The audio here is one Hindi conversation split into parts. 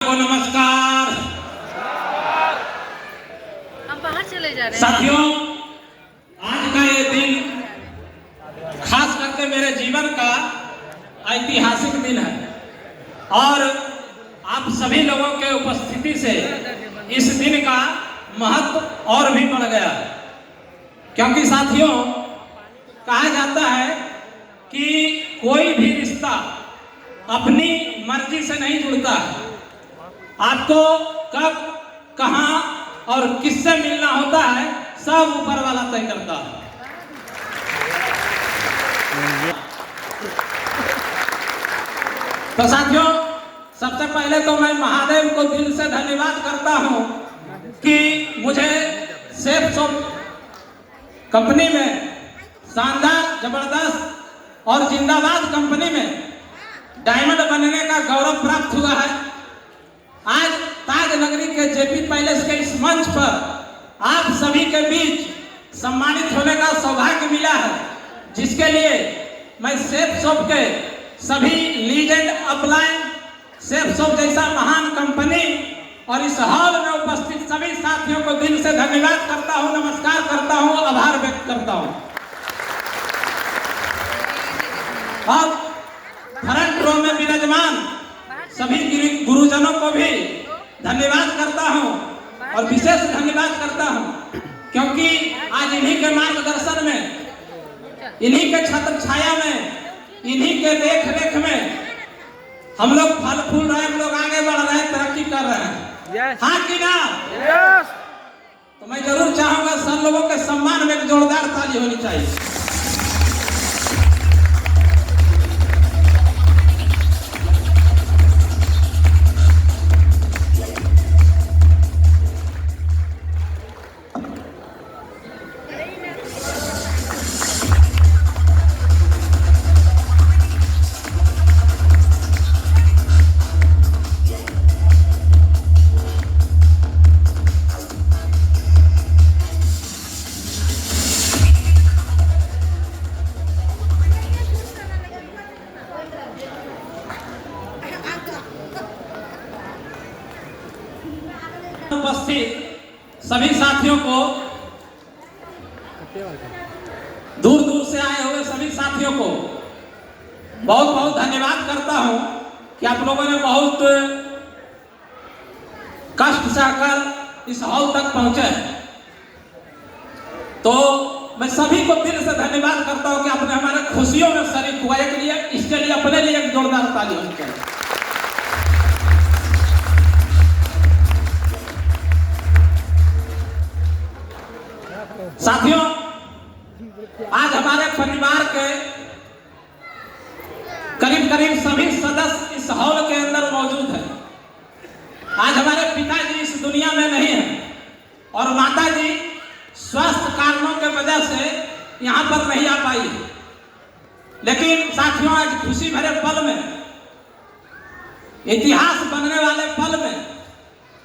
को नमस्कार। हम बाहर चले जा रहे हैं। साथियों, आज का ये दिन खास करके मेरे जीवन का ऐतिहासिक दिन है और आप सभी लोगों के उपस्थिति से इस दिन का महत्व और भी बढ़ गया, क्योंकि साथियों कहा जाता है कि कोई भी रिश्ता अपनी मर्जी से नहीं जुड़ता है। आपको कब, कहां और किससे मिलना होता है सब ऊपर वाला तय करता है। तो साथियों, सबसे पहले तो मैं महादेव को दिल से धन्यवाद करता हूं कि मुझे सेफ शॉप कंपनी में शानदार, जबरदस्त और जिंदाबाद कंपनी में डायमंड बनने का गौरव प्राप्त हुआ है। आज ताज नगरी के जेपी पैलेस के इस मंच पर आप सभी के बीच सम्मानित होने का सौभाग्य मिला है, जिसके लिए मैं सेफ शॉप के सभी लीजेंड अपलाइन सेफ शॉप जैसा महान कंपनी और इस हॉल में उपस्थित सभी साथियों को दिल से धन्यवाद करता हूं, नमस्कार करता हूं, आभार व्यक्त करता हूं। और फ्रंट रो में विराजमान सभी गुरुजनों को भी धन्यवाद करता हूं और विशेष धन्यवाद करता हूं, क्योंकि आज इन्हीं के मार्गदर्शन में, इन्हीं के छत्र छाया में, इन्हीं के देख रेख में हम लोग फल फूल रहे हैं, हम लोग आगे बढ़ रहे हैं, तरक्की कर रहे हैं। हाँ कि ना? तो मैं जरूर चाहूंगा सब लोगों के सम्मान में एक जोरदार ताली होनी चाहिए। उपस्थित सभी साथियों को, दूर दूर से आए हुए सभी साथियों को बहुत बहुत धन्यवाद करता हूं कि आप लोगों ने बहुत कष्ट सहकर इस हॉल तक पहुंचे। तो मैं सभी को दिल से धन्यवाद करता हूं कि आपने हमारे खुशियों में शरीक हुआ। इसके लिए अपने लिए एक जोरदार ताली होनी चाहिए। साथियों, आज हमारे परिवार के करीब करीब सभी सदस्य इस हॉल के अंदर मौजूद हैं। आज हमारे पिताजी इस दुनिया में नहीं हैं और माताजी स्वास्थ्य कारणों के वजह से यहाँ पर नहीं आ पाई है। लेकिन साथियों, आज खुशी भरे पल में, इतिहास बनने वाले पल में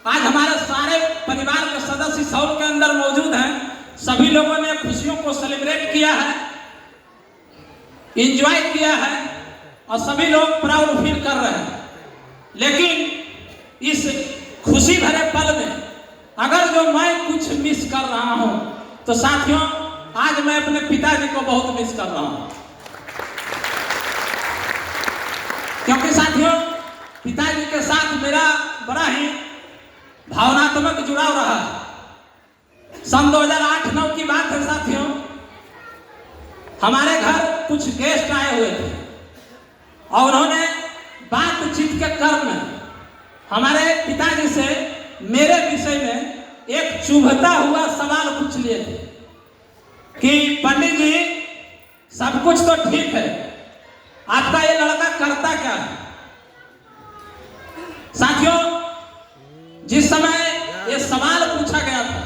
आज हमारे सारे परिवार के सदस्य इस हॉल के अंदर मौजूद हैं। सभी लोगों ने खुशियों को सेलिब्रेट किया है, एंजॉय किया है और सभी लोग प्राउड फील कर रहे हैं। लेकिन इस खुशी भरे पल में अगर जो मैं कुछ मिस कर रहा हूं, तो साथियों आज मैं अपने पिताजी को बहुत मिस कर रहा हूं, क्योंकि साथियों पिताजी के साथ मेरा बड़ा ही भावनात्मक जुड़ाव रहा है। सन 2008-9 की बात है साथियों, हमारे घर कुछ गेस्ट आए हुए थे और उन्होंने बातचीत के क्रम में हमारे पिताजी से मेरे विषय में एक चुभता हुआ सवाल पूछ लिए थे कि पंडित जी, सब कुछ तो ठीक है, आपका ये लड़का करता क्या है? साथियों, जिस समय ये सवाल पूछा गया था,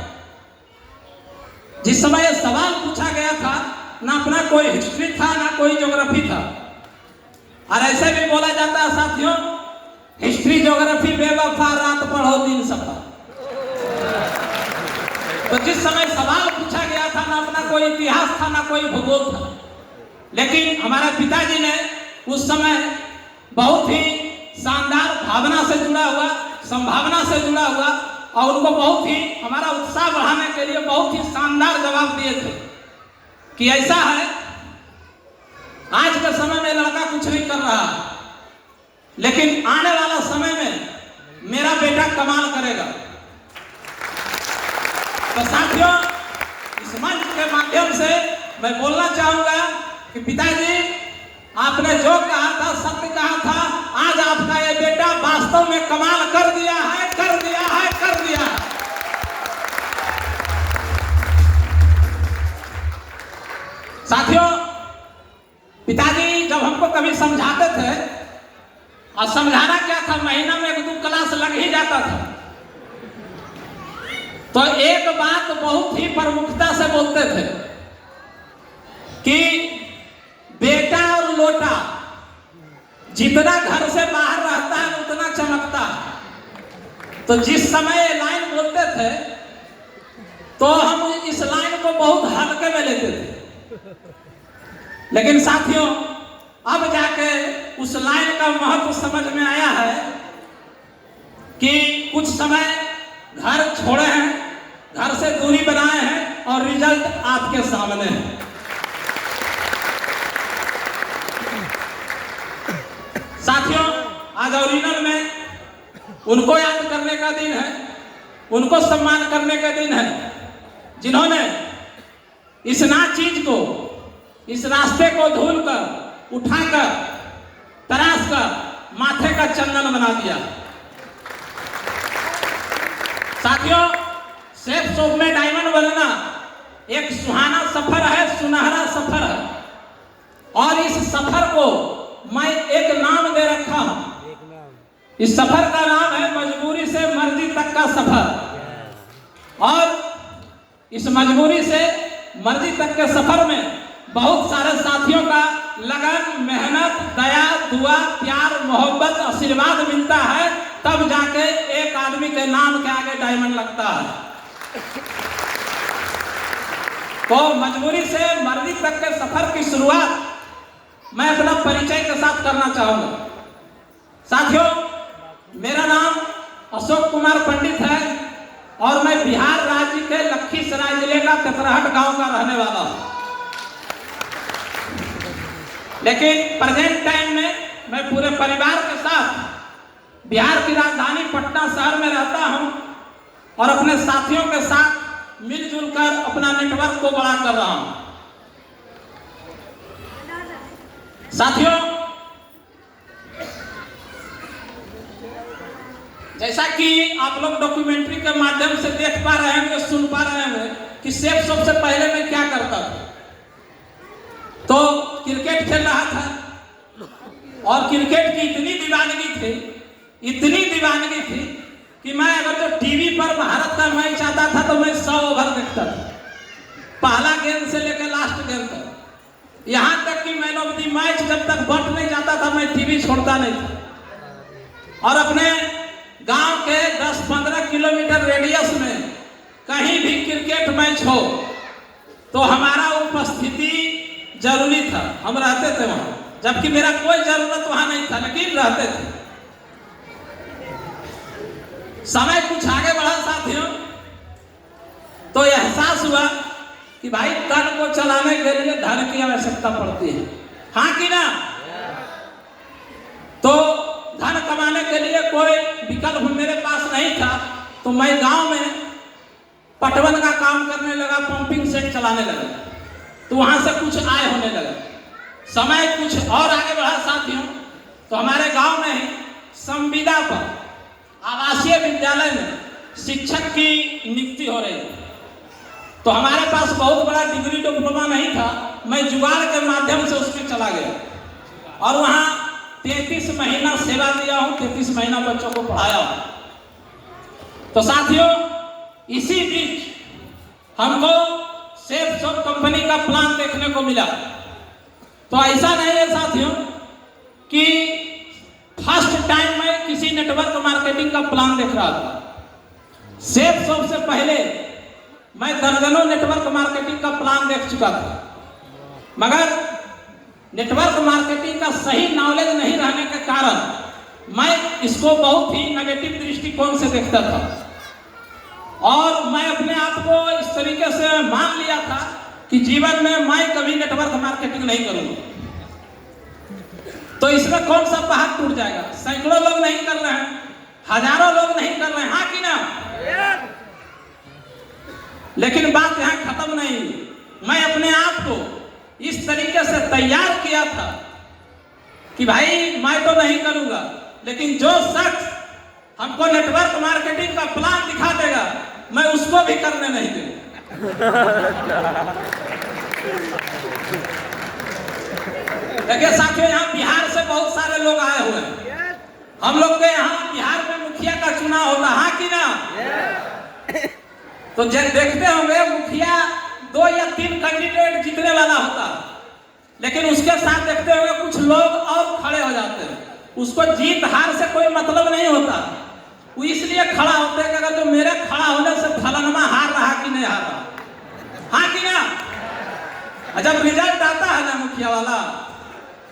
जिस समय यह सवाल पूछा गया था, ना अपना कोई हिस्ट्री था ना कोई ज्योग्राफी था। और ऐसे भी बोला जाता है साथियों, हिस्ट्री ज्योग्राफी बेवफा, रात पढ़ो दिन सफा। तो जिस समय सवाल पूछा गया था, ना अपना कोई इतिहास था ना कोई भूगोल था, लेकिन हमारे पिताजी ने उस समय बहुत ही शानदार भावना से जुड़ा हुआ संभावना से जुड़ा हुआ, और उनको बहुत ही हमारा उत्साह बढ़ाने के लिए बहुत ही शानदार जवाब दिए थे कि ऐसा है, आज के समय में लड़का कुछ नहीं कर रहा, लेकिन आने वाला समय में मेरा बेटा कमाल करेगा। तो साथियों, इस मंच के माध्यम से मैं बोलना चाहूंगा कि पिताजी, आपने जो कहा था, सत्य कहा था, आज आपका ये बेटा वास्तव में कमाल कर दिया है, कर दिया है, कर दिया है। साथियों, पिताजी जब हमको कभी समझाते थे, और समझाना क्या था, महीना में 1-2 क्लास लग ही जाता था, तो एक बात बहुत ही प्रमुखता से बोलते थे कि बेटा और लोटा जितना घर से बाहर रहता है उतना चमकता है। तो जिस समय ये लाइन बोलते थे तो हम इस लाइन को बहुत हल्के में लेते थे, लेकिन साथियों अब जाके उस लाइन का महत्व समझ में आया है कि कुछ समय घर छोड़े हैं, घर से दूरी बनाए हैं, और रिजल्ट आपके सामने है। साथियों, आज ओरिजिनल में उनको याद करने का दिन है, उनको सम्मान करने का दिन है जिन्होंने इस ना चीज को, इस रास्ते को धूल कर, उठाकर, तराश कर माथे का चंदन बना दिया। साथियों, सेफ शॉप में डायमंड बनना एक सुहाना सफर है, सुनहरा सफर है, और इस सफर को मैं एक नाम दे रखा हूं। इस सफर का नाम है मजबूरी से मर्जी तक का सफर। और इस मजबूरी से मर्जी तक के सफर में बहुत सारे साथियों का लगन, मेहनत, दया, दुआ, प्यार, मोहब्बत, आशीर्वाद मिलता है, तब जाके एक आदमी के नाम के आगे डायमंड लगता है। तो मजबूरी से मर्जी तक के सफर की शुरुआत मैं अपना परिचय के साथ करना चाहूंगा। साथियों, मेरा नाम अशोक कुमार पंडित है और मैं बिहार राज्य के लखीसराय जिले का तेतरहट गांव का रहने वाला हूं। लेकिन प्रेजेंट टाइम में मैं पूरे परिवार के साथ बिहार की राजधानी पटना शहर में रहता हूं और अपने साथियों के साथ मिलजुल कर अपना नेटवर्क को बड़ा कर रहा हूं। साथियों, जैसा कि आप लोग डॉक्यूमेंट्री के माध्यम से देख पा रहे हैं, सुन पा रहे हैं कि सेफ सबसे पहले मैं क्या करता था, तो क्रिकेट खेल रहा था और क्रिकेट की इतनी दीवानगी थी, इतनी दीवानगी थी कि मैं अगर जो टीवी पर भारत का मैच आता था तो मैं 100 ओवर देखता था, पहला गेंद से लेकर लास्ट गेंद तक। यहां तक कि मैन ऑफ द मैच जब तक बट नहीं जाता था मैं टीवी छोड़ता नहीं था। और अपने गांव के 10-15 किलोमीटर रेडियस में कहीं भी क्रिकेट मैच हो तो हमारा उपस्थिति जरूरी था, हम रहते थे वहां, जबकि मेरा कोई जरूरत वहां नहीं था, लेकिन रहते थे। समय कुछ आगे बढ़ा साथियों, तो एहसास हुआ कि भाई तन को चलाने के लिए धन की आवश्यकता पड़ती है, हाँ कि ना। तो धन कमाने के लिए कोई विकल्प मेरे पास नहीं था, तो मैं गांव में पटवन का काम करने लगा, पंपिंग सेट चलाने लगा, तो वहां से कुछ आय होने लगा। समय कुछ और आगे बढ़ा साथियों, तो हमारे गांव में ही संविदा पर आवासीय विद्यालय में शिक्षक की नियुक्ति हो रही थी। तो हमारे पास बहुत बड़ा डिग्री डिप्लोमा नहीं था, मैं जुगाड़ के माध्यम से उसमें चला गया और वहां 33 महीना सेवा दिया हूं, 33 महीना बच्चों को पढ़ाया हूं। तो साथियों, इसी बीच हमको सेफ शॉप कंपनी का प्लान देखने को मिला। तो ऐसा नहीं है साथियों कि फर्स्ट टाइम मैं किसी नेटवर्क मार्केटिंग का प्लान देख रहा था। सेफ शॉप से पहले मैं दर्जनों नेटवर्क मार्केटिंग का प्लान देख चुका था, मगर नेटवर्क मार्केटिंग का सही नॉलेज नहीं रहने के कारण मैं इसको बहुत ही नेगेटिव दृष्टिकोण से देखता था और मैं अपने आप को इस तरीके से मान लिया था कि जीवन में मैं कभी नेटवर्क मार्केटिंग नहीं करूंगा। तो इसमें कौन सा पहाड़ टूट जाएगा? सैकड़ों लोग नहीं कर रहे हैं, हजारों लोग नहीं कर रहे हैं, हाँ कि ना? लेकिन बात यहाँ खत्म नहीं। मैं अपने आप को इस तरीके से तैयार किया था कि भाई मैं तो नहीं करूंगा, लेकिन जो शख्स हमको नेटवर्क मार्केटिंग का प्लान दिखा देगा मैं उसको भी करने नहीं दूंगा। देखिए साथियों, यहाँ बिहार से बहुत सारे लोग आए हुए हैं। हम लोग के यहाँ बिहार में मुखिया का चुनाव होता, हाँ कि ना? तो देखते होंगे मुखिया 2 या 3 कैंडिडेट जीतने वाला होता, लेकिन उसके साथ देखते होंगे कुछ लोग और खड़े हो जाते हैं। उसको जीत हार से कोई मतलब नहीं होता, वो इसलिए खड़ा होता है कि अगर जो मेरे खड़ा होने से फलाना हार रहा कि नहीं हार रहा, हाँ कि ना? जब रिजल्ट आता है ना मुखिया वाला,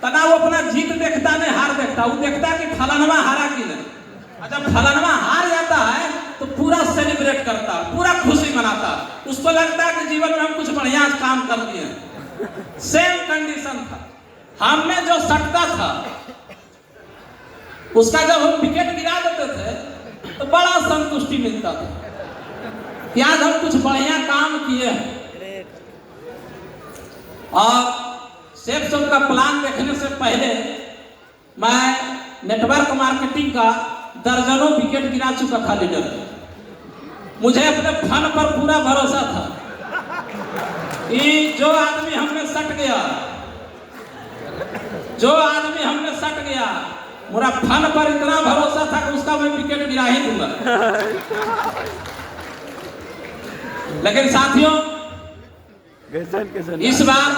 तना वो अपना जीत देखता नहीं हार देखता, वो देखता है कि फलाना हारा कि नहीं। जब फलाना हार जाता है तो पूरा सेलिब्रेट करता, पूरा खुशी मनाता, उसको लगता है कि जीवन में हम कुछ बढ़िया काम कर दिए। सेम कंडीशन था। हमने जो सटका था उसका जब हम विकेट गिरा देते थे तो बड़ा संतुष्टि मिलता था कि आज हम कुछ बढ़िया काम किए हैं। और सेफ शॉप का प्लान देखने से पहले मैं नेटवर्क मार्केटिंग का दर्जनों विकेट गिरा चुका था लीडर। मुझे अपने फन पर पूरा भरोसा था कि जो आदमी हमने सट गया, मेरा फन पर इतना भरोसा था कि उसका मैं विकेट गिरा ही दूंगा। लेकिन साथियों, इस बार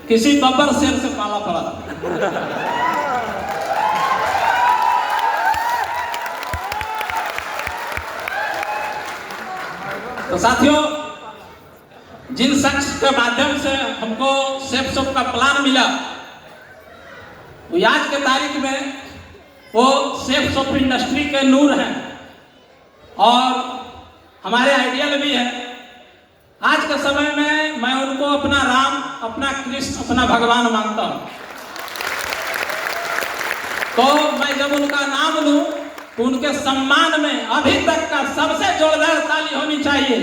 किसी बब्बर शेर से पाला पड़ा। तो साथियों, जिन शख्स के माध्यम से हमको सेफ शॉप का प्लान मिला, वो आज के तारीख में वो सेफ शॉप इंडस्ट्री के नूर हैं और हमारे आइडियल भी है। आज के समय में मैं उनको अपना राम, अपना कृष्ण, अपना भगवान मानता हूं। तो मैं जब उनका नाम लूं तो उनके सम्मान में अभी तक का सबसे जोरदार ताली होनी चाहिए।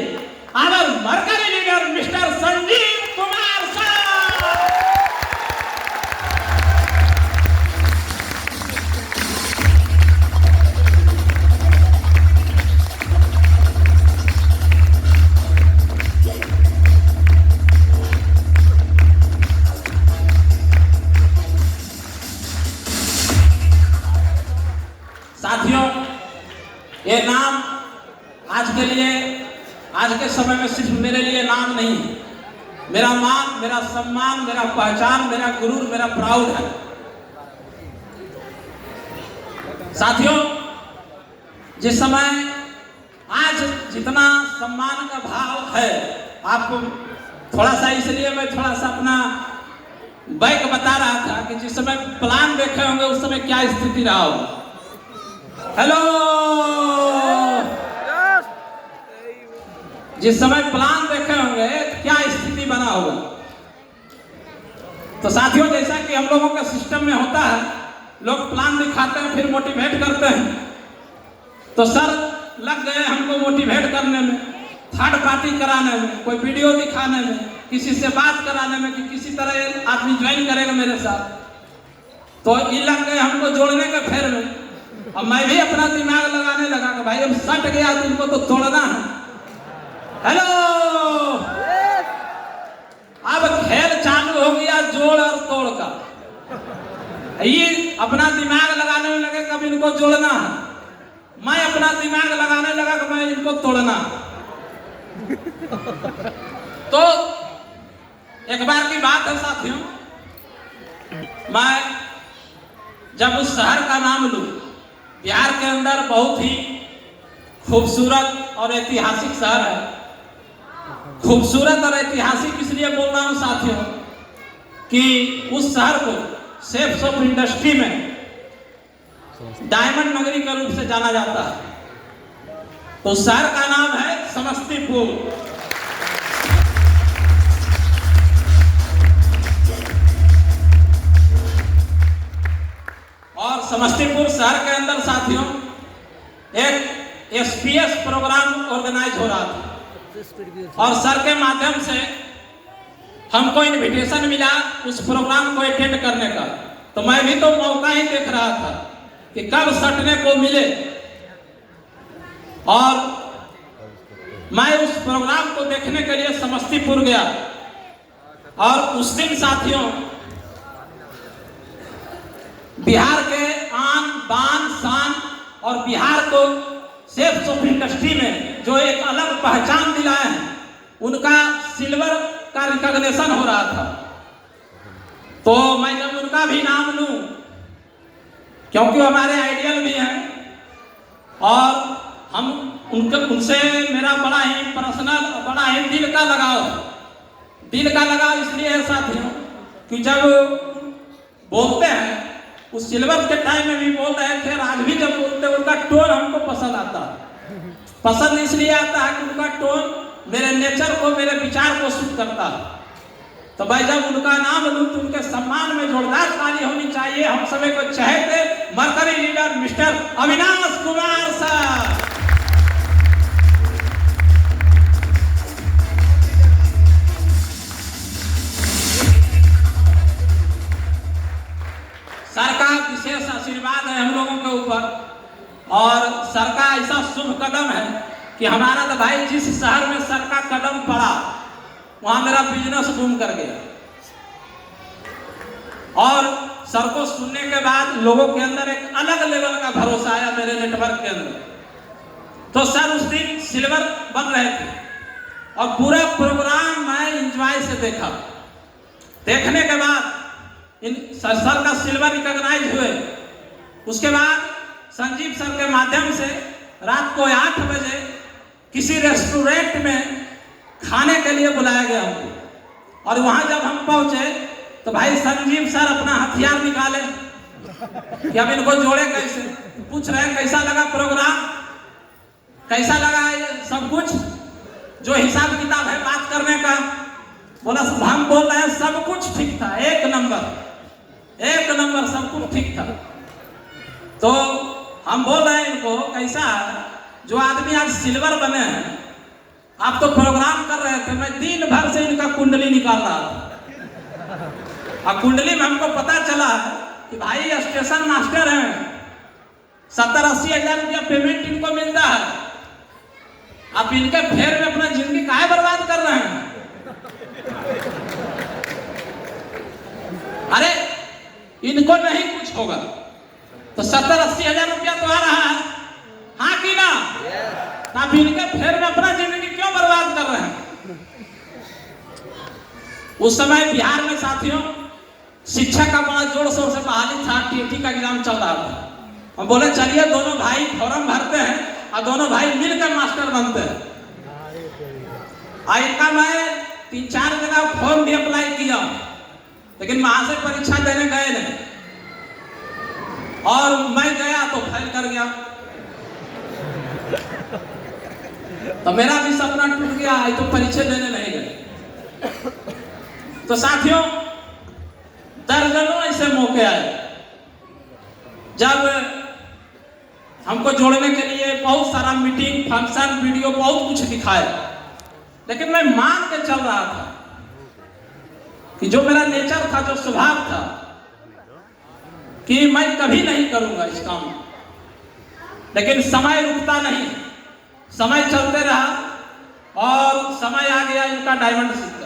Our Mercury leader mister Sanjeev Kumar साहब। साथियों, ये नाम आज के लिए, आज के समय में सिर्फ मेरे लिए नाम नहीं है, मेरा मान, मेरा सम्मान, मेरा पहचान, मेरा गुरूर, मेरा प्राउड है। साथियों, जिस समय आज जितना सम्मान का भाव है, आपको थोड़ा सा, इसलिए मैं थोड़ा सा अपना बैक बता रहा था कि जिस समय प्लान देखे होंगे उस समय क्या स्थिति रहा हो। हेलो, जिस समय प्लान देखे होंगे क्या स्थिति बना होगा। तो साथियों, जैसा कि हम लोगों का सिस्टम में होता है, लोग प्लान दिखाते हैं फिर मोटिवेट करते हैं। तो सर लग गए हमको मोटिवेट करने में, थर्ड पार्टी कराने में, कोई वीडियो दिखाने में, किसी से बात कराने में कि किसी तरह आदमी ज्वाइन करेगा मेरे साथ। तो ये लग गए हमको जोड़ने के फेर में। अब मैं भी अपना दिमाग लगाने लगा कि भाई अब सट गया तो इनको तो तोड़ना है। हेलो, अब खेल चालू हो गया जोड़ और तोड़ का। ये अपना दिमाग लगाने में लगे कब इनको जोड़ना है, मैं अपना दिमाग लगाने लगा कि मैं इनको तोड़ना। तो एक बार की बात है साथियों, मैं जब उस शहर का नाम लूं, बिहार के अंदर बहुत ही खूबसूरत और ऐतिहासिक शहर है। खूबसूरत और ऐतिहासिक इसलिए बोल रहा हूं साथियों कि उस शहर को सेफ शॉप इंडस्ट्री में डायमंड नगरी के रूप से जाना जाता है। तो शहर का नाम है समस्तीपुर। और समस्तीपुर शहर के अंदर साथियों एक एसपीएस प्रोग्राम ऑर्गेनाइज हो रहा था और सर के माध्यम से हमको इनविटेशन मिला उस प्रोग्राम को अटेंड करने का। तो मैं भी तो मौका ही देख रहा था कि कब सटने को मिले, और मैं उस प्रोग्राम को देखने के लिए समस्तीपुर गया। और उस दिन साथियों बिहार के आन बान शान और बिहार को सेफ्स ऑफ इंडस्ट्री में जो एक अलग पहचान दिलाए हैं, उनका सिल्वर का रिकॉग्निशन हो रहा था। तो मैं जब उनका भी नाम लूं, क्योंकि हमारे आइडियल भी हैं और हम उनसे मेरा बड़ा ही पर्सनल, बड़ा ही दिल का लगाव इसलिए है साथियों कि जब बोलते हैं उस सिल्वर के टाइम में भी बोल रहे थे, आज भी जब बोलते हैं उनका टोन हमको पसंद आता है। पसंद इसलिए आता है कि उनका टोन मेरे नेचर को, मेरे विचार को सूट करता है। तो भाई जब उनका नाम लूं तो उनके सम्मान में जोरदार ताली होनी चाहिए। हम सभी को चाहते mercury leader mister Avinash Kumar साहब। सर का विशेष आशीर्वाद है हम लोगों के ऊपर, और सर का ऐसा शुभ कदम है कि हमारा तो भाई जिस शहर में सर का कदम पड़ा वहां मेरा बिजनेस बूम कर गया। और सर को सुनने के बाद लोगों के अंदर एक अलग लेवल का भरोसा आया मेरे नेटवर्क के अंदर। तो सर उस दिन सिल्वर बन रहे थे और पूरा प्रोग्राम मैं एंजॉय से देखा। देखने के बाद सर का सिल्वर रिकॉग्नाइज हुए। उसके बाद संजीव सर के माध्यम से रात को 8 बजे किसी रेस्टोरेंट में खाने के लिए बुलाया गया हमको। और वहां जब हम पहुंचे तो भाई संजीव सर अपना हथियार निकाले कि अब इनको जोड़े कैसे। पूछ रहे हैं कैसा लगा प्रोग्राम, कैसा लगा ये सब कुछ, जो हिसाब किताब है बात करने का। बोला हम बोल रहे हैं सब कुछ ठीक था, एक नंबर सब कुछ ठीक था। तो हम बोल रहे हैं इनको कैसा, जो आदमी आज सिल्वर बने हैं, आप तो प्रोग्राम कर रहे थे, मैं दिन भर से इनका कुंडली निकाल रहा था। और कुंडली में हमको पता चला कि भाई स्टेशन मास्टर हैं, 70-80 हजार रुपया पेमेंट इनको मिलता है। आप इनके फेर में अपना जिंदगी काहे बर्बाद कर रहे हैं। अरे इनको नहीं कुछ होगा तो 70-80 हजार रुपया तो आ रहा है, हाँ कि ना। आप इनके फेर में अपना जिंदगी क्यों बर्बाद कर रहे हैं। उस समय बिहार में साथियों शिक्षा का बड़ा जोर शोर से बहाली था, टीटी का एग्जाम चल रहा था। हम बोले चलिए दोनों भाई फॉर्म भरते हैं और दोनों भाई मिलकर मास्टर बनते हैं। इनका मैं 3-4 जगह फॉर्म भी अप्लाई किया, लेकिन वहां से परीक्षा देने गए नहीं, और मैं गया तो फेल कर गया। तो मेरा भी सपना टूट गया, तो परीक्षा देने नहीं गए। तो साथियों दर्जनों ऐसे मौके आए जब हमको जोड़ने के लिए बहुत सारा मीटिंग, फंक्शन, वीडियो बहुत कुछ दिखाए, लेकिन मैं मान के चल रहा था कि जो मेरा नेचर था, जो स्वभाव था, कि मैं कभी नहीं करूंगा इस काम। लेकिन समय रुकता नहीं, समय चलते रहा और समय आ गया इनका डायमंड सिक्का।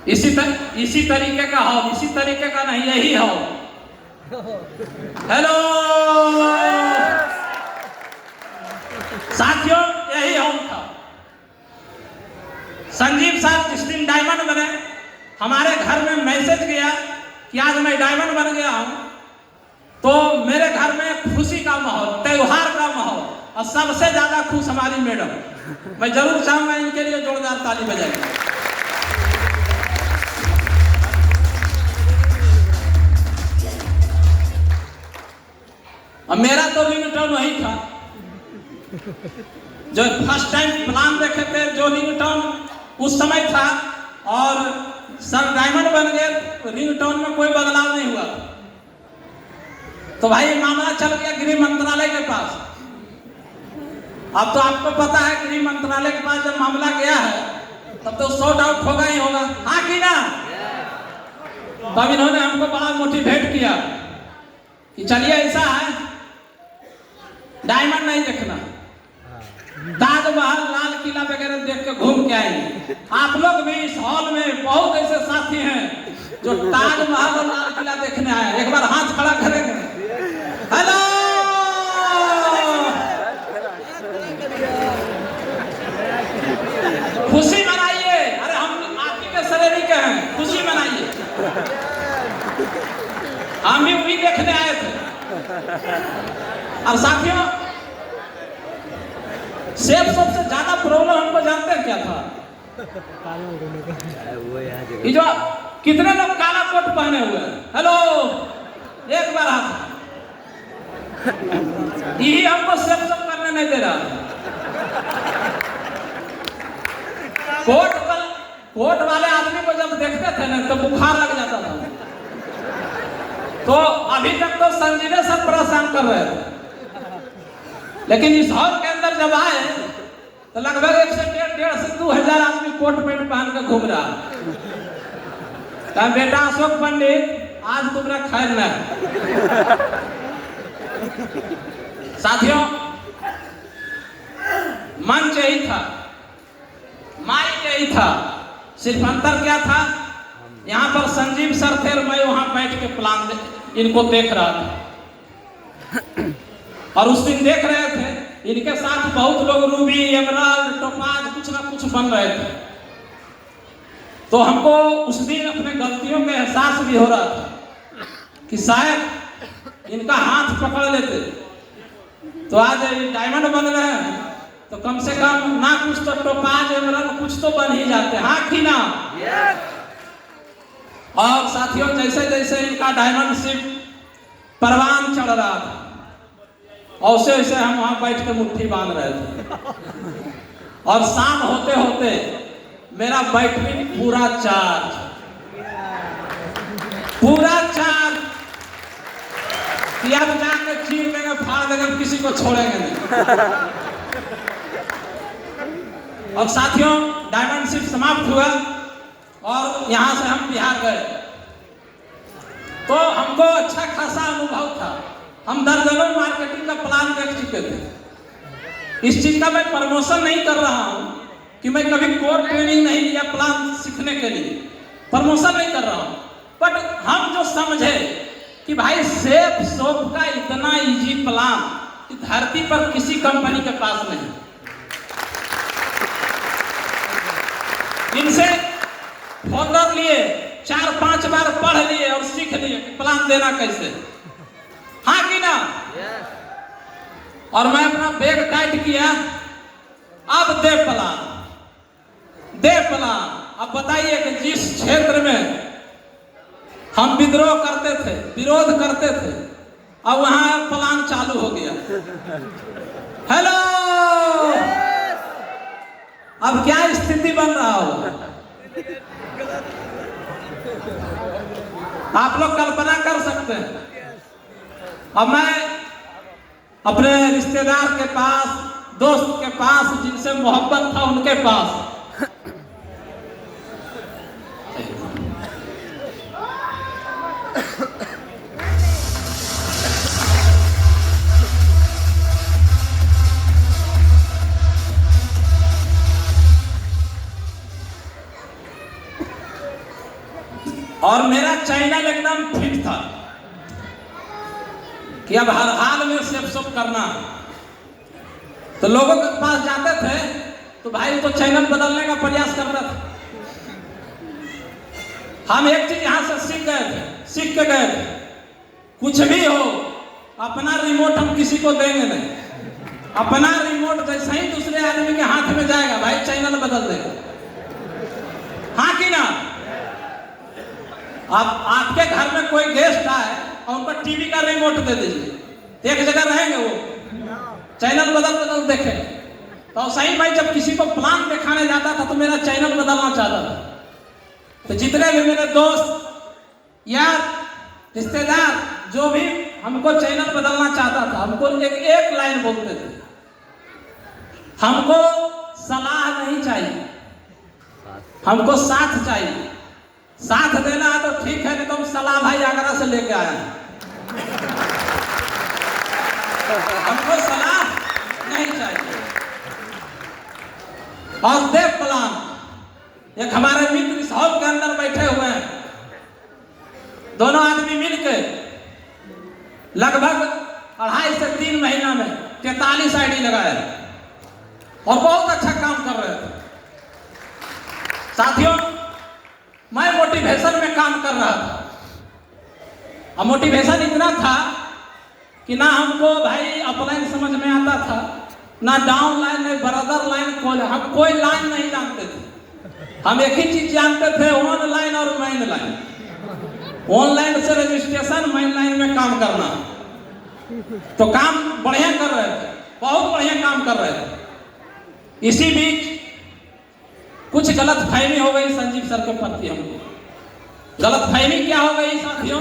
इसी तरीके का हो, इसी तरीके का नहीं, यही हो। हेलो साथियों, यही हो था। संजीव साहब जिस दिन डायमंड बने, हमारे घर में मैसेज गया कि आज मैं डायमंड बन गया हूं। तो मेरे घर में खुशी का माहौल, त्योहार का माहौल, और सबसे ज्यादा खुश हमारी मैडम। मैं जरूर चाहूंगा इनके लिए जोरदार ताली बजाइए। और मेरा तो रिंगटोन वही था जो फर्स्ट टाइम प्लान देखे थे, जो रिंगटोन उस समय था, और सर डायमंड बन गए, रिंगटोन में कोई बदलाव नहीं हुआ। तो भाई मामला चल गया गृह मंत्रालय के पास। अब तो आपको पता है गृह मंत्रालय के पास जब मामला गया है तब तो सॉर्ट आउट होगा ही होगा, हाँ कि ना? तब इन्होंने हमको बड़ा मोटिवेट किया कि चलिए ऐसा है, डायमंड नहीं देखना, ताजमहल, लाल किला वगैरह देख के घूम के आएंगे। आप लोग भी इस हॉल में बहुत ऐसे साथी हैं जो ताजमहल और लाल किला देखने आए। एक बार हाथ खड़ा करेंगे। हेलो, खुशी मनाइए। अरे हम आप ही के श्रेणी के हैं, खुशी मनाइए। हम भी वही देखने आए थे। और साथियों, सेब सबसे ज्यादा प्रॉब्लम हमको जानते हैं क्या था? ये जो कितने लोग काला कोट पहने हुए हैं? हेलो, एक बार हाथ। यही हमको सेब सब करने नहीं दे रहा। कोट वाले आदमी को जब देखते थे ना तो बुखार लग जाता था। तो अभी तक तो संजीवनी सब परेशान कर रहे थे, लेकिन इस हॉल के अंदर जब आए तो लगभग 1 से 1.5 से 2,000 आदमी कोट पैंट पहन के घूम रहा। कहा बेटा अशोक पंडित, आज तुम्हारा खैर न। साथियों, मंच यही था, माइक यही था, सिर्फ अंतर क्या था? यहाँ पर संजीव सर थे और मैं वहां बैठ के प्लान इनको देख रहा था। और उस दिन देख रहे थे इनके साथ बहुत लोग रूबी, एमराल्ड, टोपाज कुछ ना कुछ बन रहे थे। तो हमको उस दिन अपने गलतियों का एहसास भी हो रहा था कि शायद इनका हाथ पकड़ लेते तो आज डायमंड बन रहे हैं, तो कम से कम ना कुछ तो टोपाज, एमराल्ड कुछ तो बन ही जाते, हाँ कि ना? और साथियों, जैसे जैसे इनका डायमंड शिप परवान चढ़ रहा था, औसे वैसे हम वहां बैठ के मुट्ठी बांध रहे थे। और शाम होते होते मेरा बैटरी पूरा चार्ज कि अब जाके चीर देंगे, फाड़ देंगे, किसी को छोड़ेंगे नहीं। और साथियों, डायमंड शिप समाप्त हुआ और यहां से हम बिहार गए। तो हमको अच्छा खासा अनुभव था। हम दर्जनों मार्केटिंग का प्लान देख चुके थे। इस चीज का मैं प्रमोशन नहीं कर रहा हूं कि मैं कभी कोर ट्रेनिंग नहीं लिया प्लान सीखने के लिए, प्रमोशन नहीं कर रहा हूं। बट हम जो समझे कि भाई सेफ सोप का इतना इजी प्लान कि धरती पर किसी कंपनी के पास नहीं। इनसे फोल्डर लिए 4-5 बार पढ़ लिए और सीख लिए प्लान देना कैसे, हाँ कि ना? और मैं अपना बैग टाइट किया, अब दे प्लान। अब बताइए कि जिस क्षेत्र में हम विद्रोह करते थे, विरोध करते थे, अब वहां प्लान चालू हो गया। हेलो, अब क्या स्थिति बन रहा होगा? आप लोग कल्पना कर सकते हैं। अब मैं अपने रिश्तेदार के पास, दोस्त के पास, जिनसे मोहब्बत था उनके पास और मेरा चैनल एकदम फिट था कि अब हर हाल में सेफ सब करना। तो लोगों के पास जाते थे तो भाई तो चैनल बदलने का प्रयास कर रहा था। हम एक चीज यहां से सीख के गए थे, कुछ भी हो अपना रिमोट हम किसी को देंगे नहीं। अपना रिमोट जैसे ही दूसरे आदमी के हाथ में जाएगा भाई चैनल बदल देगा, हाँ कि ना? आपके घर में कोई गेस्ट आए और उनको टीवी का रिमोट दे दीजिए, एक जगह रहेंगे वो, चैनल बदल बदल देखे। तो सही भाई जब किसी को प्लान दिखाने जाता था तो मेरा चैनल बदलना चाहता था। तो जितने भी मेरे दोस्त यार रिश्तेदार जो भी हमको चैनल बदलना चाहता था, हमको एक लाइन बोलते थे, हमको सलाह नहीं चाहिए, हमको साथ चाहिए। साथ देना है तो ठीक है, नहीं तो हम सलाह भाई आगरा से लेके आए हैं, हमको सलाह नहीं चाहिए। और देव प्लान एक हमारे मित्र इस हॉल के अंदर बैठे हुए हैं, दोनों आदमी मिलकर लगभग 2.5 से 3 महीना में 43 आईडी लगाए और बहुत अच्छा काम कर रहे थे। साथियों, मैं मोटिवेशन में काम कर रहा था और मोटिवेशन इतना था कि ना हमको भाई अपलाइन समझ में आता था, ना डाउन लाइन, ना ब्रदर लाइन, हम कोई लाइन नहीं जानते थे। हम एक ही चीज जानते थे, ऑनलाइन और मेन लाइन। ऑनलाइन से रजिस्ट्रेशन, मेन लाइन में काम करना। तो काम बढ़िया कर रहे थे, बहुत बढ़िया काम कर रहे थे। इसी बीच कुछ गलत फहमी हो गई संजीव सर के प्रति। हमको गलत फहमी क्या हो गई साथियों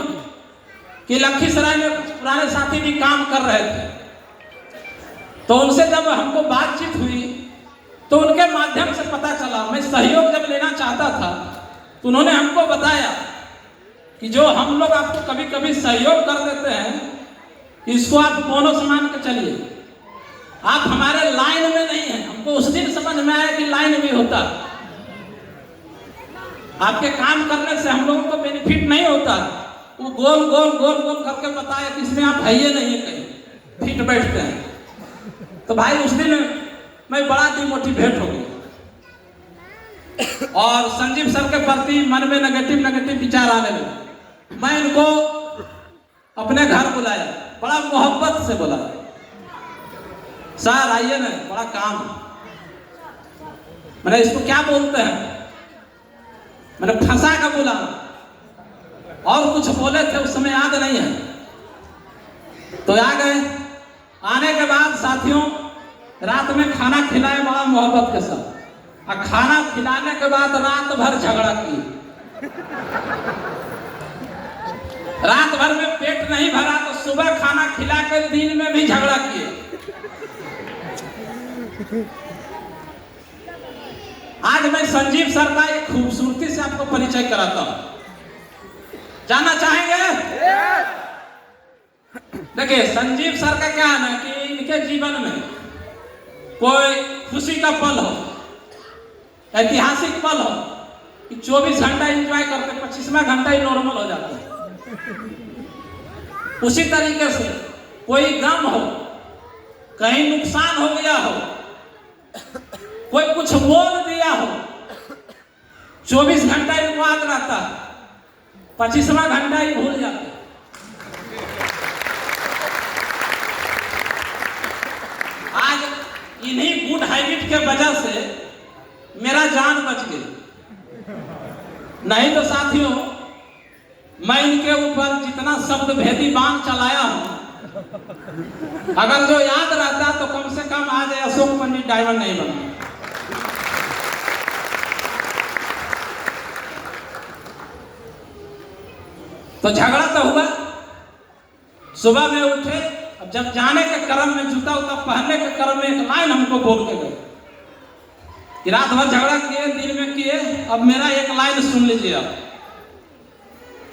कि लखीसराय में कुछ पुराने साथी भी काम कर रहे थे। तो उनसे जब हमको बातचीत हुई तो उनके माध्यम से पता चला, मैं सहयोग जब लेना चाहता था तो उन्होंने हमको बताया कि जो हम लोग आपको कभी कभी सहयोग कर देते हैं, इसको आप बोनस मान के चलिए, आप हमारे लाइन में नहीं हैं। हमको उस दिन समझ में आया कि लाइन भी होता, आपके काम करने से हम लोगों को बेनिफिट नहीं होता। वो गोल गोल गोल गोल करके बताया कि इसमें आप है ही नहीं है, कहीं फिट बैठते हैं। तो भाई उस दिन मैं बड़ा डिमोटिवेट हो गया और संजीव सर के प्रति मन में नेगेटिव विचार आने लगे। मैं इनको अपने घर बुलाया, बड़ा मोहब्बत से बोला, सर आइए ना, बड़ा काम। मैंने इसको क्या बोलते हैं, मैंने फंसा कर बोला और कुछ बोले थे उस समय याद नहीं है। तो आ गए। आने के बाद साथियों रात में खाना खिलाए बड़ा मोहब्बत के साथ, और खाना खिलाने के बाद रात भर झगड़ा किए। रात भर में पेट नहीं भरा तो सुबह खाना खिला कर दिन में भी झगड़ा किए। आज मैं संजीव सर का एक खूबसूरती से आपको परिचय कराता हूं, जानना चाहेंगे? देखिए संजीव सर का क्या है ना कि इनके जीवन में कोई खुशी का पल हो, ऐतिहासिक पल हो कि 24 घंटा एंजॉय करते, 25वां घंटा ही नॉर्मल हो जाता है। उसी तरीके से कोई गम हो, कहीं नुकसान हो गया हो, कोई कुछ बोल दिया हो, 24 घंटा इनको याद रहता, 25वां घंटा ही भूल जाते। आज इन्हीं गुड हैबिट के वजह से मेरा जान बच गई, नहीं तो साथियों मैं इनके ऊपर जितना शब्द भेदी बाण चलाया हूं, अगर जो याद रहता तो कम से कम आज अशोक पंडित डायमंड नहीं बना। तो झगड़ा तो हुआ। सुबह में उठे, अब जब जाने के क्रम में, जूता उता पहनने के क्रम में एक लाइन हमको बोल के गए कि रात भर झगड़ा किए, दिन में किए, अब मेरा एक लाइन सुन लीजिए। अब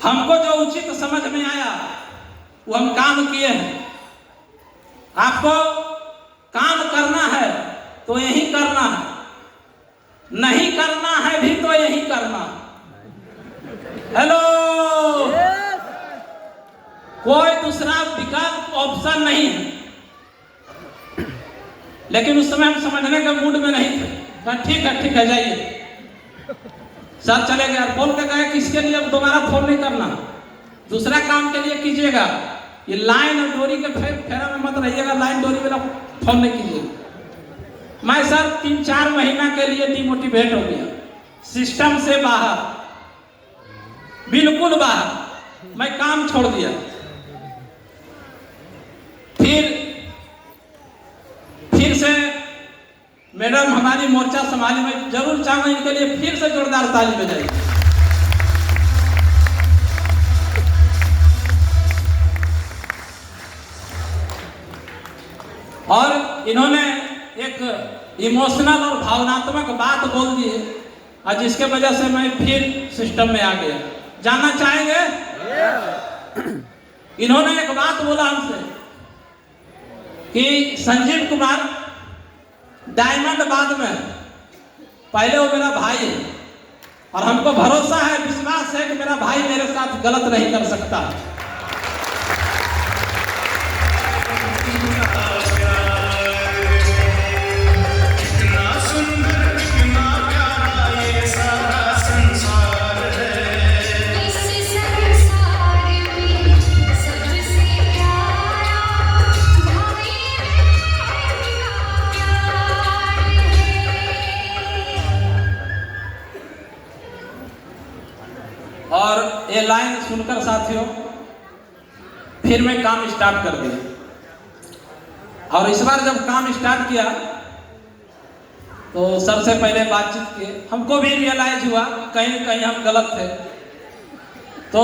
हमको जो उचित समझ में आया वो हम काम किए हैं। आपको काम करना है तो यही करना है, नहीं करना है भी तो यही करना। हेलो, कोई दूसरा विकल्प ऑप्शन नहीं है। लेकिन उस समय हम समझने के मूड में नहीं थे। ठीक है जाइए। सर चले गए और बोल के गए कि इसके लिए अब दोबारा फोन नहीं करना, दूसरा काम के लिए कीजिएगा, ये लाइन और डोरी के फेरा में मत रहिएगा, लाइन डोरी वाला फोन नहीं कीजिएगा। मैं सर 3-4 महीना के लिए डिमोटिवेट हो गया, सिस्टम से बाहर, बिल्कुल बाहर। मैं काम छोड़ दिया। फिर से मैडम हमारी मोर्चा संभाली, मैं जरूर चाहूंगा इनके लिए फिर से जोरदार ताली बजाइए। और इन्होंने एक इमोशनल और भावनात्मक बात बोल दी है, और जिसके वजह से मैं फिर सिस्टम में आ गया। जानना चाहेंगे? इन्होंने एक बात बोला हमसे कि संजीव कुमार डायमंड बाद में, पहले वो मेरा भाई है और हमको भरोसा है, विश्वास है कि मेरा भाई मेरे साथ गलत नहीं कर सकता। और ये लाइन सुनकर साथियों फिर मैं काम स्टार्ट कर दिया, और इस बार जब काम स्टार्ट किया तो सबसे पहले बातचीत किए, हमको भी रियलाइज हुआ कहीं न कहीं हम गलत थे। तो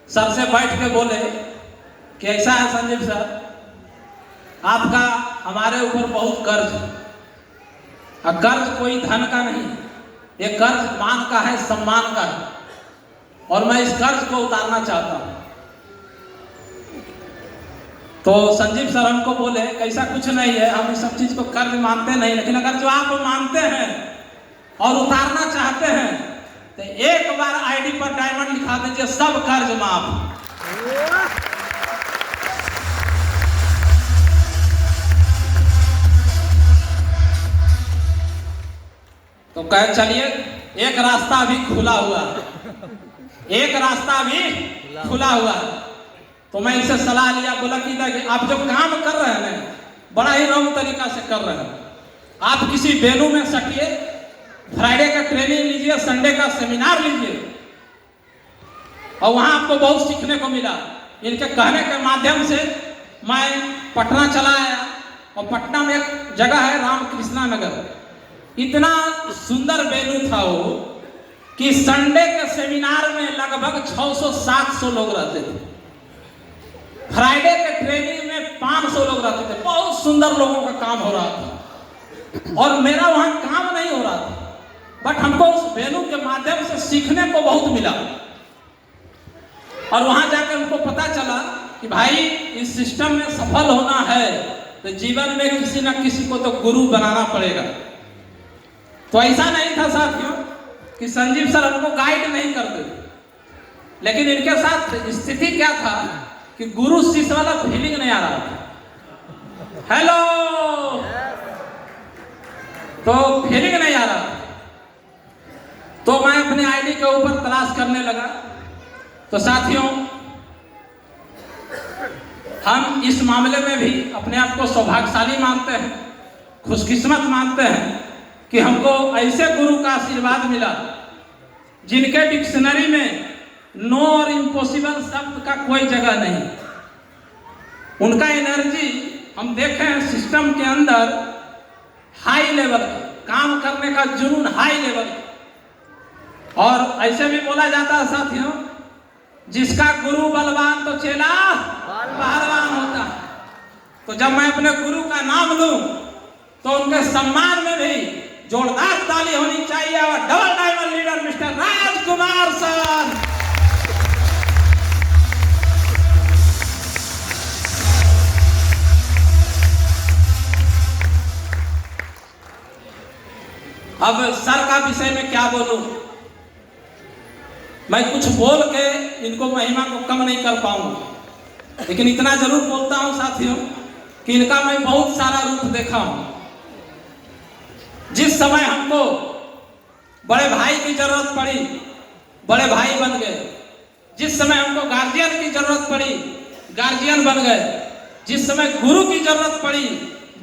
सर से बैठ के बोले कि ऐसा है संजीव सर, आपका हमारे ऊपर बहुत कर्ज है, और कर्ज कोई धन का नहीं, ये कर्ज मान का है, सम्मान का है, और मैं इस कर्ज को उतारना चाहता हूं। तो संजीव सर हमको बोले कैसा कुछ नहीं है, हम इस सब चीज को कर्ज मानते नहीं, लेकिन अगर जो आप मानते हैं और उतारना चाहते हैं तो एक बार आईडी पर डायमंड लिखा दीजिए, सब कर्ज माफ। तो कह चलिए एक रास्ता भी खुला हुआ, एक रास्ता भी खुला हुआ। तो मैं इनसे सलाह लिया, बोला कि आप जो काम कर रहे हैं ना, बड़ा ही रॉन्ग तरीका से कर रहे हैं। आप किसी वेन्यू में सटिए, फ्राइडे का ट्रेनिंग लीजिए, संडे का सेमिनार लीजिए, और वहां आपको बहुत सीखने को मिला। इनके कहने के माध्यम से मैं पटना चला आया, और पटना में एक जगह है रामकृष्णा नगर, इतना सुंदर वेन्यू था वो कि संडे के सेमिनार में लगभग 600-700 लोग रहते थे, फ्राइडे के ट्रेनिंग में 500 लोग रहते थे। बहुत सुंदर लोगों का काम हो रहा था, और मेरा वहां काम नहीं हो रहा था, बट हमको उस वेन्यू के माध्यम से सीखने को बहुत मिला। और वहां जाकर हमको पता चला कि भाई इस सिस्टम में सफल होना है तो जीवन में किसी न किसी को तो गुरु बनाना पड़ेगा। तो ऐसा नहीं था साथियों कि संजीव सर हमको गाइड नहीं करते, लेकिन इनके साथ स्थिति क्या था कि गुरु शिष्य वाला फीलिंग नहीं आ रहा था। हेलो, तो फीलिंग नहीं आ रहा। तो मैं अपने आईडी के ऊपर तलाश करने लगा। तो साथियों हम इस मामले में भी अपने आप को सौभाग्यशाली मानते हैं, खुशकिस्मत मानते हैं कि हमको ऐसे गुरु का आशीर्वाद मिला जिनके डिक्शनरी में नो और इम्पॉसिबल शब्द का कोई जगह नहीं। उनका एनर्जी हम देखें सिस्टम के अंदर हाई लेवल, काम करने का जुनून हाई लेवल। और ऐसे भी बोला जाता है साथियों, जिसका गुरु बलवान तो चेला पहलवान होता है। तो जब मैं अपने गुरु का नाम लूं तो उनके सम्मान में भी जोरदार ताली होनी चाहिए। और डबल डायमंड लीडर मिस्टर राजकुमार सर, अब सर का विषय में क्या बोलूं, मैं कुछ बोल के इनको महिमा को कम नहीं कर पाऊंगा, लेकिन इतना जरूर बोलता हूं साथियों कि इनका मैं बहुत सारा रूप देखा हूं। जिस समय हमको बड़े भाई की जरूरत पड़ी, बड़े भाई बन गए। जिस समय हमको गार्जियन की जरूरत पड़ी, गार्जियन बन गए। जिस समय गुरु की जरूरत पड़ी,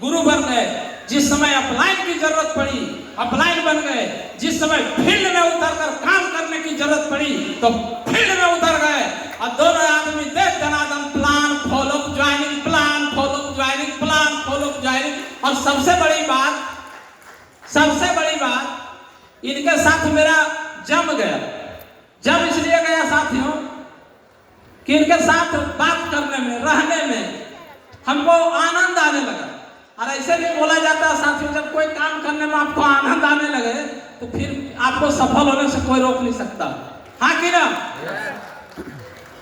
गुरु बन गए। जिस समय अपलाइन की जरूरत पड़ी, अपलाइन बन गए। जिस समय फील्ड में उतरकर काम करने की जरूरत पड़ी तो फील्ड में उतर गए। और दोनों आदमी देख दनादन प्लान फॉलो ज्वाइनिंग प्लान आप लोग ज्वाइनिंग। और सबसे बड़ी बात इनके साथ मेरा जम गया। जम इसलिए गया साथियों कि इनके साथ बात करने में, रहने में हमको आनंद आने लगा। और ऐसे भी बोला जाता है साथियों, जब कोई काम करने में आपको आनंद आने लगे तो फिर आपको सफल होने से कोई रोक नहीं सकता। हाँ कि ना?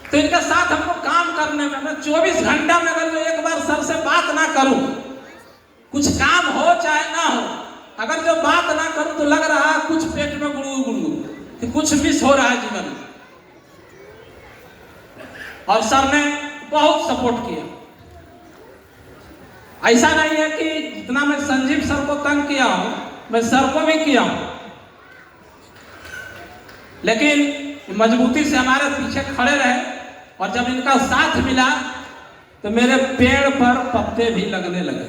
तो इनके साथ हमको काम करने में, मैं 24 घंटा में अगर जो एक बार सर से बात ना करूं, कुछ काम हो चाहे ना हो, अगर जो बात ना करूं तो लग रहा है कुछ पेट में गुड़गुड़ कि कुछ मिस हो रहा है जीवन में। और सर ने बहुत सपोर्ट किया। ऐसा नहीं है कि जितना मैं संजीव सर को तंग किया हूं, मैं सर को भी किया हूं, लेकिन मजबूती से हमारे पीछे खड़े रहे। और जब इनका साथ मिला तो मेरे पेड़ पर पत्ते भी लगने लगे।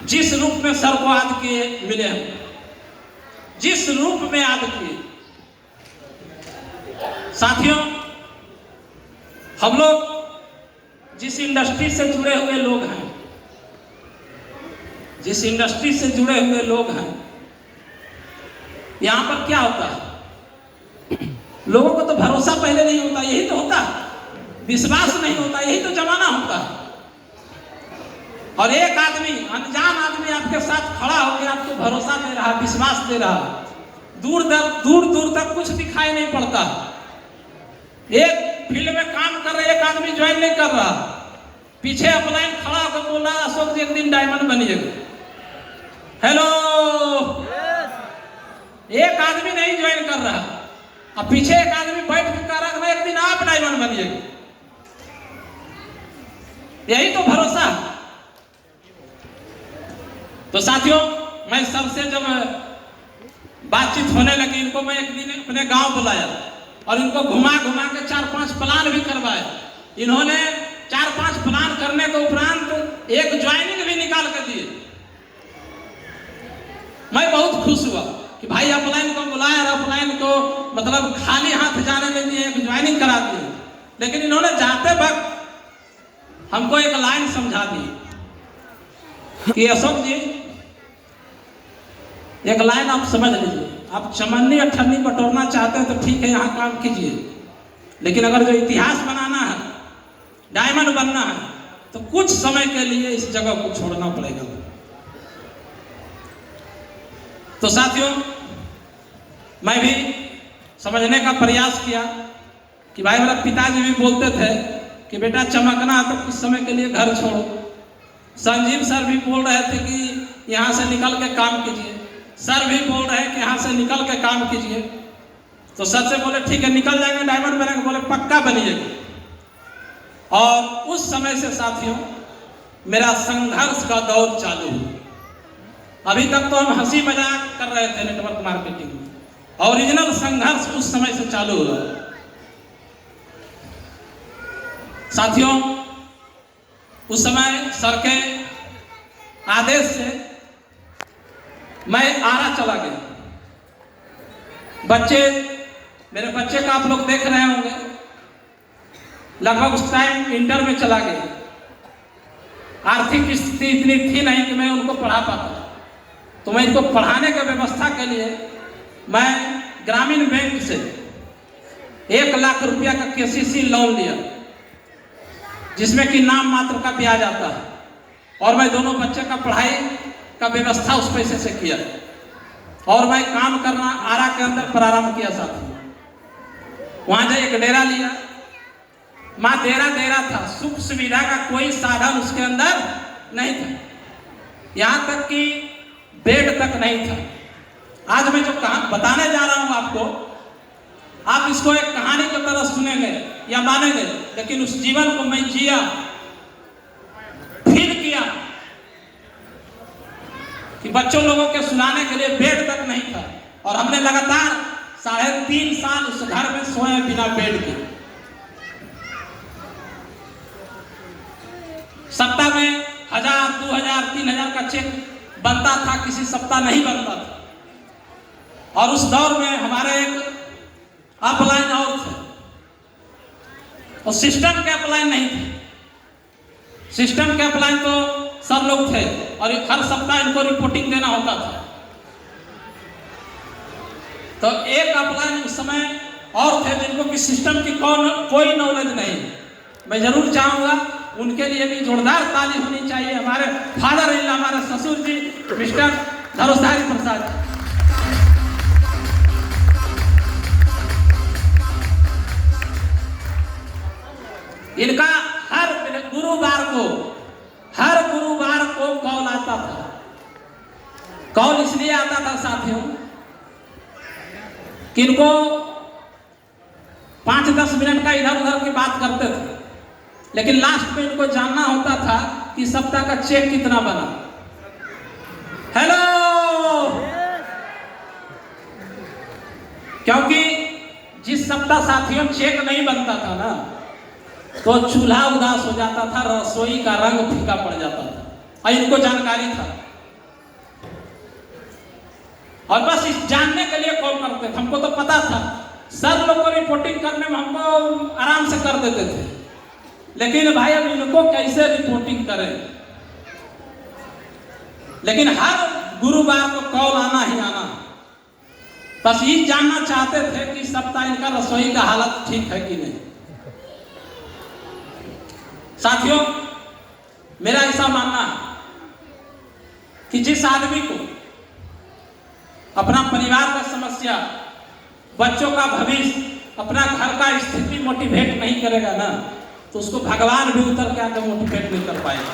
जिस रूप में सर को याद किए मिले हम, जिस रूप में याद किए साथियों, हम लोग जिस इंडस्ट्री से जुड़े हुए लोग हैं, जिस इंडस्ट्री से जुड़े हुए लोग हैं, यहां पर क्या होता है, लोगों को तो भरोसा पहले नहीं होता, यही तो होता, विश्वास नहीं होता, यही तो जमाना होता। और एक आदमी, अनजान आदमी आपके साथ खड़ा होकर आपको भरोसा दे रहा, विश्वास दे रहा, दूर दूर तक कुछ दिखाई नहीं पड़ता। एक फील्ड में काम कर रहे एक आदमी ज्वाइन नहीं कर रहा, पीछे अपलाइन खड़ा होकर बोल रहा अशोक जी एक दिन डायमंड बनिएगा। हेलो, एक आदमी नहीं ज्वाइन कर रहा, अब पीछे एक आदमी बैठ के कह रहा है एक दिन आप डायमंड बनिएगा। यही तो भरोसा। तो साथियों, मैं सबसे जब बातचीत होने लगी, इनको मैं एक दिन अपने गांव बुलाया और इनको घुमा के 4-5 प्लान भी करवाए। इन्होंने 4-5 प्लान करने के उपरांत एक ज्वाइनिंग भी निकाल कर दिए। मैं बहुत खुश हुआ कि भाई अपलाइन को बुलाया, अपलाइन को मतलब खाली हाथ जाने नहीं दिए, एक ज्वाइनिंग करा दिए। लेकिन इन्होंने जाते वक्त हमको एक लाइन समझा दी कि अशोक जी, एक लाइन आप समझ लीजिए, आप चमन्नी अठन्नी बटोरना चाहते हैं तो ठीक है, यहाँ काम कीजिए, लेकिन अगर जो इतिहास बनाना है, डायमंड बनना है, तो कुछ समय के लिए इस जगह को छोड़ना पड़ेगा। तो साथियों, मैं भी समझने का प्रयास किया कि भाई, मेरा पिताजी भी बोलते थे कि बेटा चमकना है तो कुछ समय के लिए घर छोड़ो। संजीव सर भी बोल रहे थे कि यहाँ से निकल के काम कीजिए, सर भी बोल रहे हैं कि यहाँ से निकल के काम कीजिए। तो सर से बोले ठीक है, निकल जाएंगे, डायमंड बनेंगे, बोले पक्का बनिएगा। और उस समय से साथियों मेरा संघर्ष का दौर चालू हुआ। अभी तक तो हम हंसी मजाक कर रहे थे नेटवर्क मार्केटिंग में, ओरिजिनल संघर्ष उस समय से चालू हुआ। साथियों, उस समय सर के आदेश से मैं आरा चला गया। मेरे बच्चे का आप लोग देख रहे होंगे, लगभग उस टाइम इंटर में चला गया। आर्थिक स्थिति इतनी थी नहीं कि मैं उनको पढ़ा पाता, तो मैं इनको पढ़ाने की व्यवस्था के लिए मैं ग्रामीण बैंक से 1 लाख रुपया का केसीसी लोन लिया, जिसमें कि नाम मात्र का ब्याज आता है। और मैं दोनों बच्चे का पढ़ाई का व्यवस्था उस पैसे से किया और मैं काम करना आरा के अंदर प्रारंभ किया। साथी, वहां जाए एक डेरा लिया, माँ डेरा था, सुख सुविधा का कोई साधन उसके अंदर नहीं था, यहाँ तक कि बेड तक नहीं था। आज मैं जो बताने जा रहा हूं आपको, आप इसको एक कहानी की तरह सुनेंगे या मानेंगे, लेकिन उस जीवन को मैं जिया, फील किया कि बच्चों लोगों के सुनाने के लिए बेड तक नहीं था। और हमने लगातार 3.5 साल उस घर में सोए बिना बेड के। सप्ताह में 1000, 2000, 3000 का चेक बनता था, किसी सप्ताह नहीं बनता था। और उस दौर में हमारे एक अपलाइन और थे, और सिस्टम के अप्लाई नहीं थे। सिस्टम के अप्लाई तो सब लोग थे और हर सप्ताह इनको रिपोर्टिंग देना होता था। तो एक अप्लाई उस समय और थे जिनको कि सिस्टम की कोई नॉलेज नहीं। मैं जरूर चाहूंगा उनके लिए भी जोरदार ताली होनी चाहिए। हमारे फादर इन लॉ, हमारे ससुर जी मिस्टर धरोधारी प्रसाद। इनका हर गुरुवार को कॉल आता था। कॉल इसलिए आता था साथियों कि इनको 5-10 मिनट का इधर उधर की बात करते थे, लेकिन लास्ट में इनको जानना होता था कि सप्ताह का चेक कितना बना। हेलो, क्योंकि जिस सप्ताह साथियों चेक नहीं बनता था ना, तो चूल्हा उदास हो जाता था, रसोई का रंग फीका पड़ जाता था, और इनको जानकारी था। और बस इस जानने के लिए कॉल करते थे। हमको तो पता था, सर लोग को रिपोर्टिंग करने में हमको आराम से कर देते थे, लेकिन भाई अब इनको कैसे रिपोर्टिंग करें। लेकिन हर गुरुवार को कॉल आना ही आना। बस ये जानना चाहते थे कि सप्ताह इनका रसोई का हालत ठीक है कि नहीं। साथियों, मेरा ऐसा मानना है कि जिस आदमी को अपना परिवार का समस्या, बच्चों का भविष्य, अपना घर का स्थिति मोटिवेट नहीं करेगा ना, तो उसको भगवान भी उतर के आकर मोटिवेट नहीं कर पाएगा।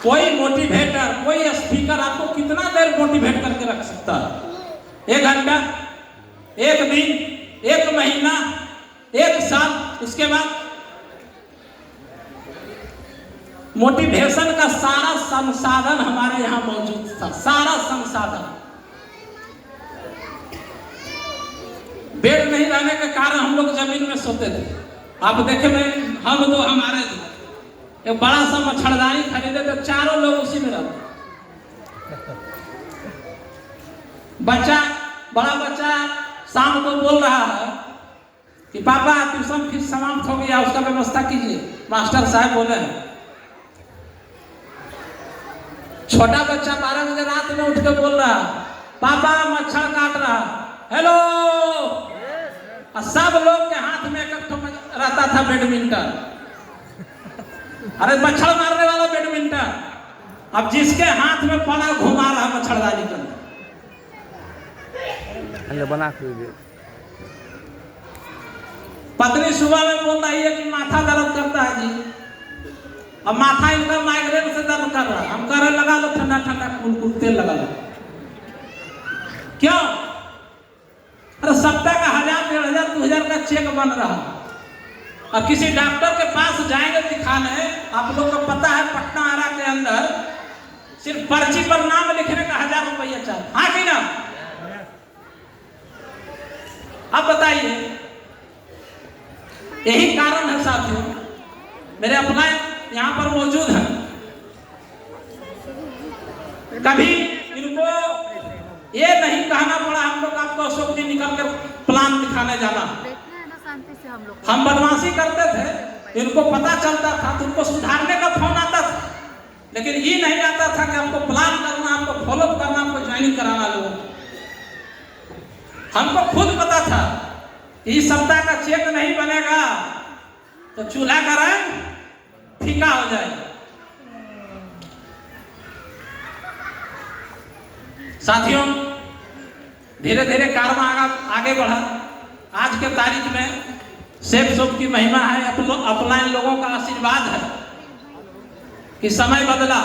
कोई मोटिवेटर, कोई स्पीकर आपको कितना देर मोटिवेट करके रख सकता है? 1 घंटा, 1 दिन, 1 महीना, 1 साल। उसके बाद मोटिवेशन का सारा संसाधन हमारे यहां मौजूद था, सारा संसाधन। बेड नहीं रहने के कारण हम लोग जमीन में सोते थे। आप देखे हम तो हमारे एक बड़ा सा मच्छरदानी खरीदे थे, चारों लोग उसी में रहते। बड़ा बच्चा शाम को बोल रहा है कि पापा ट्यूशन फीस समाप्त हो गया, उसका व्यवस्था कीजिए। मास्टर साहब बोले हैं। छोटा बच्चा 12 बजे रात में उठ के बोल रहा, पापा मच्छर काट रहा। हेलो, और सब लोग के हाथ में एक रहता था बैडमिंटन। अरे मच्छर मारने वाला बैडमिंटन, अब जिसके हाथ में पड़ा घुमा रहा मच्छरदानी के अंदर बना। पत्नी सुबह में बोल रही है कि माथा दर्द करता है जी, अब माथा इनका माइग्रेन से दर्द कर रहा है। हम कह रहे लगा लो ठंडा ठंडा कुल तेल लगा लो। क्यों? अरे सप्ताह का 1000, 1500, 2000 का चेक बन रहा। अब किसी डॉक्टर के पास जाएंगे दिखाने, आप लोग को पता है पटना आरा के अंदर सिर्फ पर्ची पर नाम लिखने का 1000 रुपया चाहिए। हाँ कि ना? अब बताइए, यही कारण है साथियों, मेरे अपना यहाँ पर मौजूद है। कभी इनको ये नहीं कहना पड़ा हम लोग आपको अशोक जी निकल कर प्लान दिखाने जाना। हम बदमाशी करते थे, इनको पता चलता था तो उनको सुधारने का फोन आता था, लेकिन ये नहीं आता था कि हमको प्लान करना, हमको फॉलो करना, हमको ज्वाइनिंग कराना। लोग हमको खुद पता था इस सप्ताह का चेक नहीं बनेगा तो चूल्हा का रंग फीका हो जाएगा। साथियों, धीरे धीरे कारवां आगे बढ़ा। आज के तारीख में सेफ शॉप की महिमा है, अपलाइन लोगों का आशीर्वाद है कि समय बदला।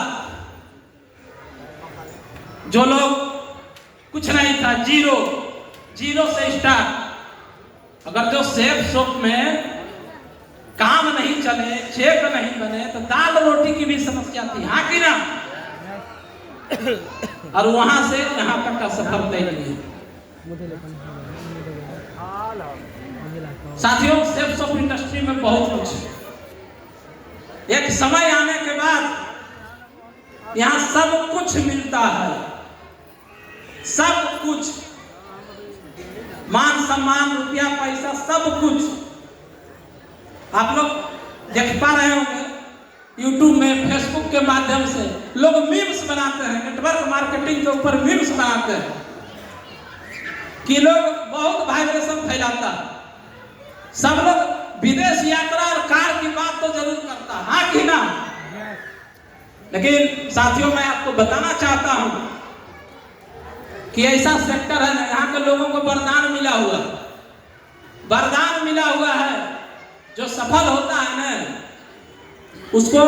जो लोग कुछ नहीं था, जीरो से स्टार्ट। अगर जो सेफ शॉप में काम नहीं चले, चेक नहीं बने, तो दाल रोटी की भी समस्या थी। हाँ कि ना? और वहां से यहाँ तक का सफर तय किया। साथियों, सेफ शॉप इंडस्ट्री में बहुत कुछ, एक समय आने के बाद यहाँ सब कुछ मिलता है, सब कुछ। मान सम्मान, रुपया पैसा, सब कुछ। आप लोग देख पा रहे होंगे यूट्यूब में, फेसबुक के माध्यम से लोग मीम्स बनाते हैं, नेटवर्क मार्केटिंग के ऊपर मीम्स बनाते हैं कि लोग बहुत वाइब्रेशन फैलाता है। सब लोग विदेश यात्रा और कार की बात तो जरूर करता है, हाँ कि ना? लेकिन साथियों, मैं आपको बताना चाहता हूं कि ऐसा सेक्टर है ना, यहाँ के लोगों को वरदान मिला हुआ, वरदान मिला हुआ है। जो सफल होता है ना, उसको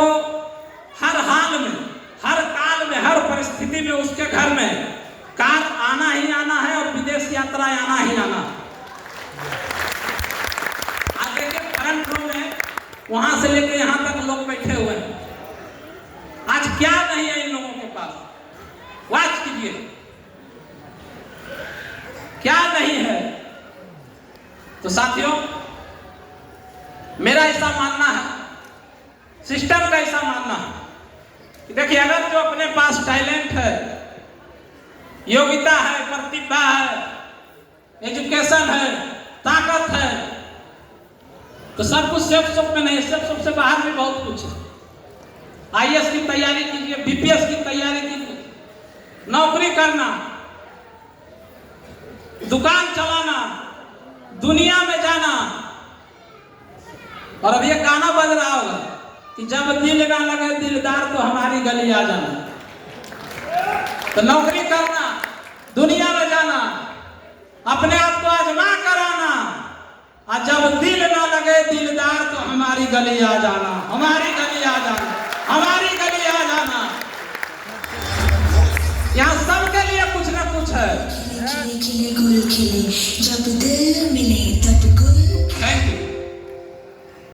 हर हाल में, हर काल में, हर परिस्थिति में उसके घर में कार आना ही आना है और विदेश यात्रा आना ही आना। आप देखिए फ्रंट रो में वहां से लेकर यहां तक लोग बैठे हुए हैं। आज क्या नहीं है इन लोगों के पास, वाच कीजिए, क्या नहीं है। तो साथियों, मेरा ऐसा मानना है, सिस्टम का ऐसा मानना है कि देखिए, अगर जो अपने पास टैलेंट है, योग्यता है, प्रतिभा है, एजुकेशन है, ताकत है, तो सब कुछ सेफ शॉप में नहीं, सेफ शॉप से बाहर भी बहुत कुछ है। आईएएस की तैयारी कीजिए, बीपीएस की तैयारी कीजिए, नौकरी करना, दुकान चलाना, दुनिया में जाना। और अब ये गाना बज रहा होगा कि जब दिल ना लगे दिलदार तो हमारी गली आ जाना। तो नौकरी करना, दुनिया में जाना, अपने आप को आजमा कराना, और जब दिल ना लगे दिलदार तो हमारी गली आ जाना, हमारी गली आ जाना, हमारी गली आ जाना। यहाँ सबके लिए कुछ ना कुछ है। खिले खिले गुल खिले जब दिल मिले